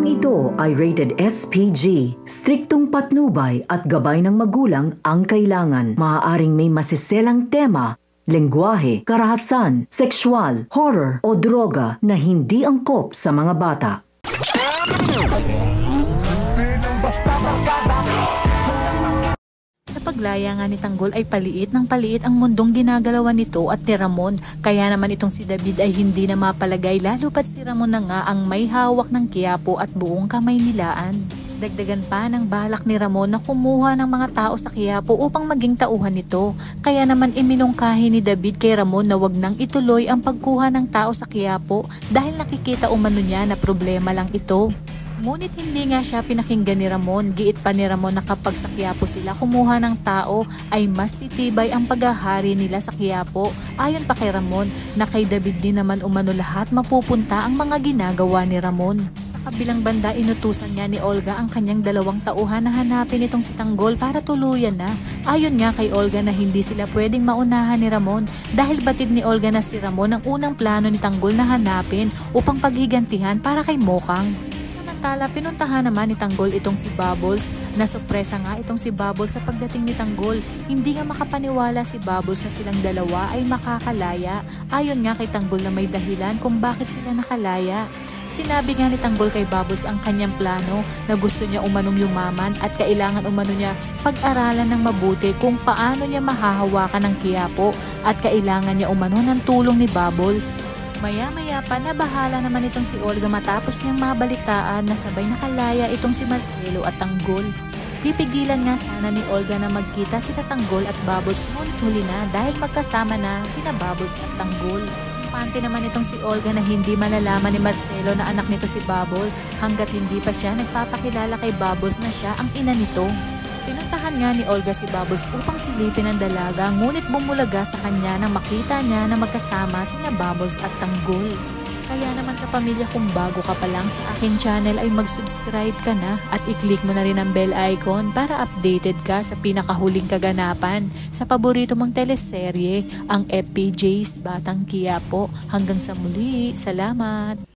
Programang ito ay rated SPG. Striktong patnubay at gabay ng magulang ang kailangan. Maaaring may masiselang tema, lengguwahe, karahasan, sexual, horror o droga na hindi angkop sa mga bata. Sa paglaya nga ni Tanggol ay paliit ng paliit ang mundong ginagalawan nito at ni Ramon. Kaya naman itong si David ay hindi na mapalagay, lalo pat si Ramon na nga ang may hawak ng Quiapo at buong kamay nilaan. Dagdagan pa ng balak ni Ramon na kumuha ng mga tao sa Quiapo upang maging tauhan nito. Kaya naman iminungkahi ni David kay Ramon na wag nang ituloy ang pagkuha ng tao sa Quiapo dahil nakikita umano niya na problema lang ito. Ngunit hindi nga siya pinakinggan ni Ramon. Giit pa ni Ramon na kapag sa Quiapo sila kumuha ng tao ay mas titibay ang paghahari nila sa Quiapo. Ayon pa kay Ramon na kay David din naman umano lahat mapupunta ang mga ginagawa ni Ramon. Sa kabilang banda inutusan niya ni Olga ang kanyang dalawang tauhan na hanapin itong si Tanggol para tuluyan na. Ayon nga kay Olga na hindi sila pwedeng maunahan ni Ramon dahil batid ni Olga na si Ramon ang unang plano ni Tanggol na hanapin upang paghigantihan para kay Mokang. Pinuntahan naman ni Tanggol itong si Bubbles. Nasurpresa nga itong si Bubbles sa pagdating ni Tanggol. Hindi nga makapaniwala si Bubbles na silang dalawa ay makakalaya. Ayon nga kay Tanggol na may dahilan kung bakit sila nakalaya. Sinabi nga ni Tanggol kay Bubbles ang kanyang plano na gusto niya umanong yumaman at kailangan umano niya pag-aralan ng mabuti kung paano niya mahahawakan ng Quiapo at kailangan niya umano ng tulong ni Bubbles. Maya-maya pa nabahala naman itong si Olga matapos niyang mabalitaan na sabay nakalaya itong si Marcelo at Tanggol. Pipigilan nga sana ni Olga na magkita sina Tanggol at Bubbles, ngunit huli na dahil magkasama na sina Bubbles at Tanggol. Pante naman itong si Olga na hindi malalaman ni Marcelo na anak nito si Bubbles hanggat hindi pa siya nagpapakilala kay Bubbles na siya ang ina nito. Pinuntahan nga ni Olga si Bubbles upang silipin ang dalaga, ngunit bumulaga sa kanya nang makita niya na magkasama sina Bubbles at Tanggol. Kaya naman kapamilya, kung bago ka pa lang sa aking channel ay mag-subscribe ka na at i-click mo na rin ang bell icon para updated ka sa pinakahuling kaganapan sa paborito mong teleserye, ang FPJ's Batang Quiapo. Hanggang sa muli, salamat!